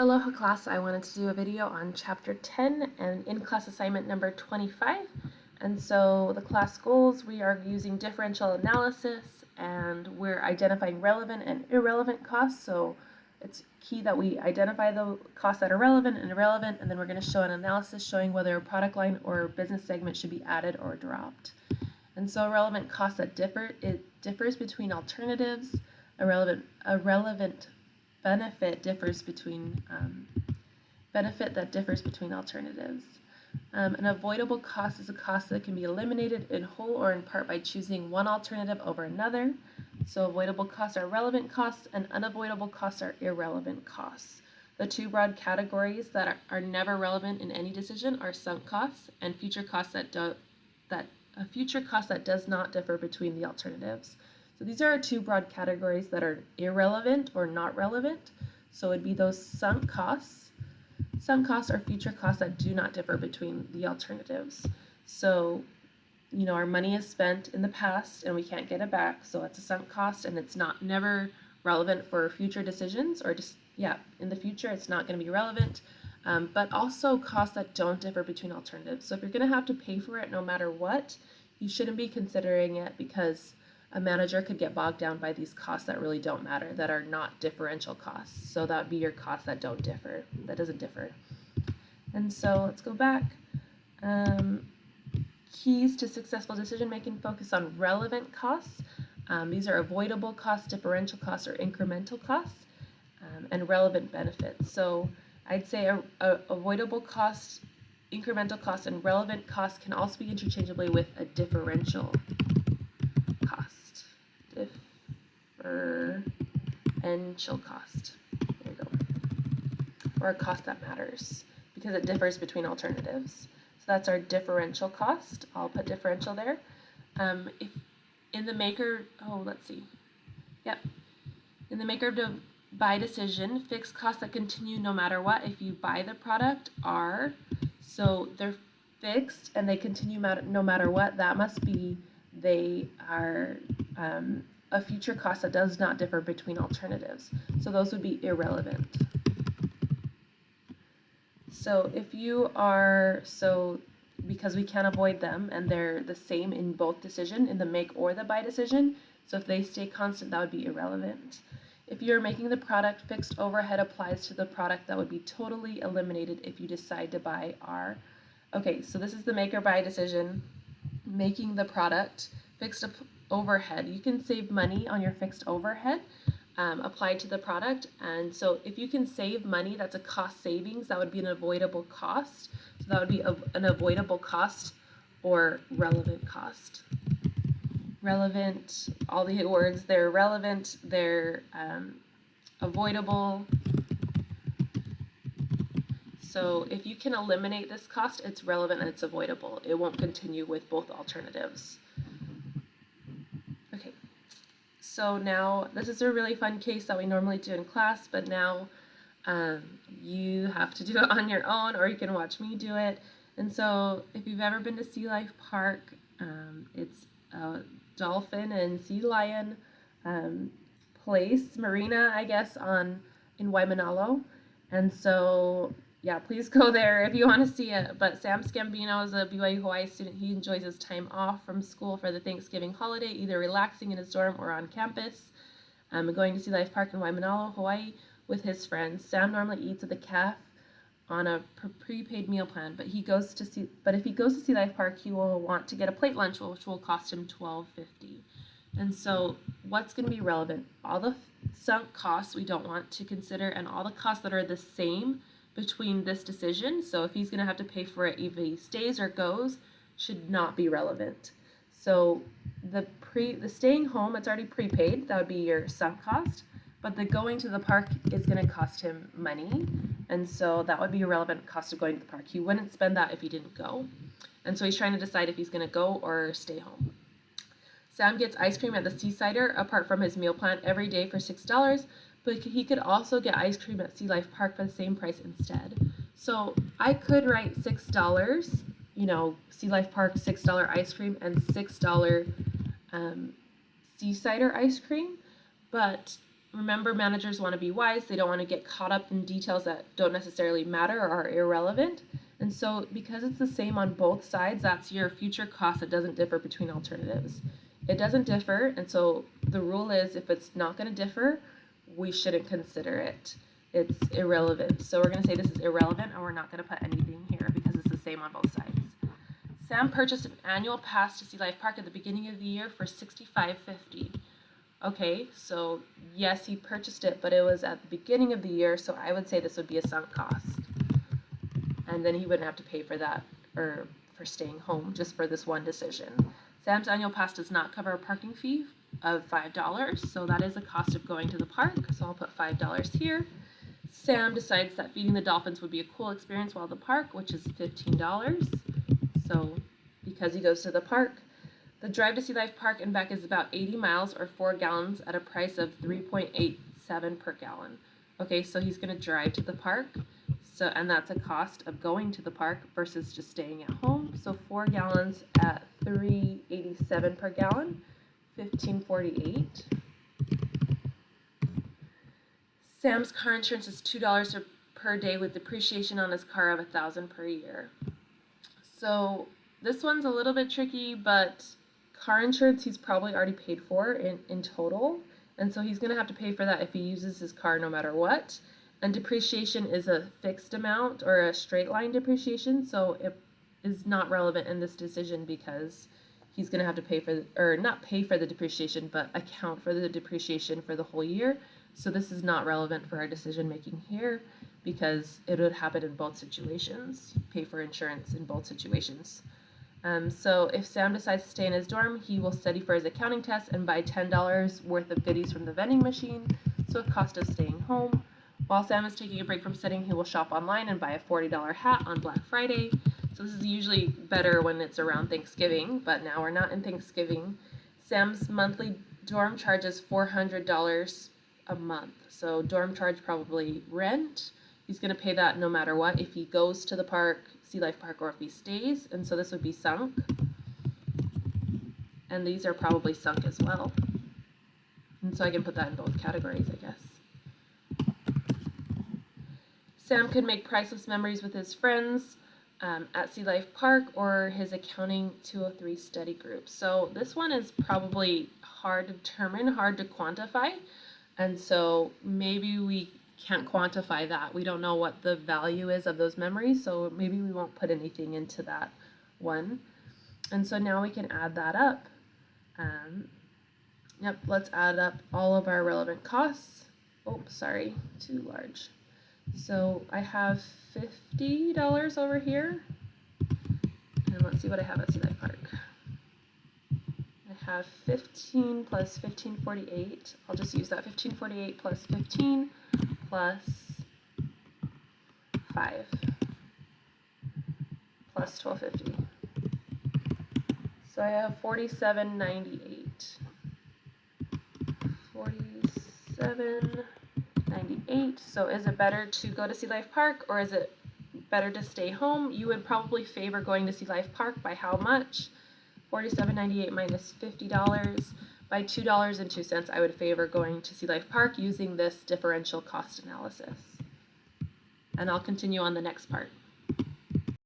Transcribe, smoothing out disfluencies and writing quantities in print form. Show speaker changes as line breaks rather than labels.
Aloha class, I wanted to do a video on chapter 10 and in-class assignment number 25. And so the class goals, we are using differential analysis and we're identifying relevant and irrelevant costs. So it's key that we identify the costs that are relevant and irrelevant, and then we're going to show an analysis showing whether a product line or business segment should be added or dropped. And so relevant costs that differ, it differs between alternatives. A relevant benefit differs between benefit that differs between alternatives. An avoidable cost is a cost that can be eliminated in whole or in part by choosing one alternative over another. So avoidable costs are relevant costs and unavoidable costs are irrelevant costs. The two broad categories that are never relevant in any decision are sunk costs and future costs a future cost that does not differ between the alternatives. So these are our two broad categories that are irrelevant or not relevant. So it'd be those sunk costs or future costs that do not differ between the alternatives. So, our money is spent in the past and we can't get it back. So it's a sunk cost and it's never relevant for future decisions, or just, in the future it's not going to be relevant. But also costs that don't differ between alternatives. So if you're going to have to pay for it no matter what, you shouldn't be considering it, because a manager could get bogged down by these costs that really don't matter, that are not differential costs. So that would be your costs that doesn't differ. And so let's go back. Keys to successful decision making focus on relevant costs. These are avoidable costs, differential costs, or incremental costs, and relevant benefits. So I'd say a avoidable cost, incremental cost, and relevant cost can also be interchangeably with a differential cost. Differential cost. There you go. Or a cost that matters because it differs between alternatives. So that's our differential cost. I'll put differential there. If in the maker, in the maker of buy decision, fixed costs that continue no matter what. If you buy the product are, so they're fixed and they continue no matter what, that must be they are a future cost that does not differ between alternatives. So those would be irrelevant. So if you are, because we can't avoid them and they're the same in both decision, in the make or the buy decision, so if they stay constant, that would be irrelevant. If you're making the product, fixed overhead applies to the product, that would be totally eliminated if you decide to buy R. Okay, so this is the make or buy decision. Making the product, fixed overhead. You can save money on your fixed overhead applied to the product. And so if you can save money, that's a cost savings. That would be an avoidable cost. So that would be an avoidable cost or relevant cost. Relevant, all the words, they're relevant, they're avoidable. So if you can eliminate this cost, it's relevant and it's avoidable. It won't continue with both alternatives. Okay, so now this is a really fun case that we normally do in class, but now you have to do it on your own, or you can watch me do it. And so if you've ever been to Sea Life Park, it's a dolphin and sea lion marina, I guess, in Waimanalo. And so please go there if you want to see it. But Sam Scambino is a BYU Hawaii student. He enjoys his time off from school for the Thanksgiving holiday, either relaxing in his dorm or on campus, going to Sea Life Park in Waimanalo, Hawaii with his friends. Sam normally eats at the cafe on a prepaid meal plan, but if he goes to Sea Life Park, he will want to get a plate lunch, which will cost him $12.50. And so what's going to be relevant? All the sunk costs we don't want to consider, and all the costs that are the same between this decision. So if he's going to have to pay for it, if he stays or goes, should not be relevant. So the staying home, it's already prepaid. That would be your sunk cost. But the going to the park is going to cost him money. And so that would be a relevant cost of going to the park. He wouldn't spend that if he didn't go. And so he's trying to decide if he's going to go or stay home. Sam gets ice cream at the Seasider apart from his meal plan every day for $6, but he could also get ice cream at Sea Life Park for the same price instead. So I could write $6, Sea Life Park $6 ice cream and $6 Seasider ice cream, but remember, managers want to be wise. They don't want to get caught up in details that don't necessarily matter or are irrelevant. And so because it's the same on both sides, that's your future cost that doesn't differ between alternatives. It doesn't differ, and so the rule is if it's not going to differ, we shouldn't consider it. It's irrelevant. So we're going to say this is irrelevant, and we're not going to put anything here because it's the same on both sides. Sam purchased an annual pass to Sea Life Park at the beginning of the year for $65.50. Okay, so yes, he purchased it, but it was at the beginning of the year, so I would say this would be a sunk cost. And then he wouldn't have to pay for that or for staying home just for this one decision. Sam's annual pass does not cover a parking fee of $5, so that is a cost of going to the park, so I'll put $5 here. Sam decides that feeding the dolphins would be a cool experience while at the park, which is $15. So because he goes to the park, the drive to Sea Life Park and back is about 80 miles or 4 gallons at a price of $3.87 per gallon. Okay, so he's going to drive to the park. So, and that's a cost of going to the park versus just staying at home. So 4 gallons at $3.87 per gallon, $15.48. Sam's car insurance is $2 per day with depreciation on his car of $1,000 per year. So this one's a little bit tricky, but car insurance he's probably already paid for in total. And so he's going to have to pay for that if he uses his car no matter what. And depreciation is a fixed amount or a straight line depreciation, so it is not relevant in this decision because he's going to have to pay for, or not pay for the depreciation, but account for the depreciation for the whole year. So this is not relevant for our decision making here because it would happen in both situations, pay for insurance in both situations. So if Sam decides to stay in his dorm, he will study for his accounting test and buy $10 worth of goodies from the vending machine, so it cost us staying home. While Sam is taking a break from studying, he will shop online and buy a $40 hat on Black Friday. So this is usually better when it's around Thanksgiving, but now we're not in Thanksgiving. Sam's monthly dorm charge is $400 a month. So dorm charge, probably rent. He's going to pay that no matter what, if he goes to the park, Sea Life Park, or if he stays. And so this would be sunk. And these are probably sunk as well. And so I can put that in both categories, I guess. Sam could make priceless memories with his friends at Sea Life Park or his Accounting 203 study group. So this one is probably hard to determine, hard to quantify. And so maybe we can't quantify that. We don't know what the value is of those memories, so maybe we won't put anything into that one. And so now we can add that up. Let's add up all of our relevant costs. Oh, sorry, too large. So I have $50 over here, and let's see what I have at Sea Life Park. I have 15 plus 1548. I'll just use that 1548 plus 15 plus 5 plus 1250. So I have 4798. 4798. So is it better to go to Sea Life Park or is it better to stay home? You would probably favor going to Sea Life Park by how much? $47.98 minus $50. By $2.02, I would favor going to Sea Life Park using this differential cost analysis. And I'll continue on the next part.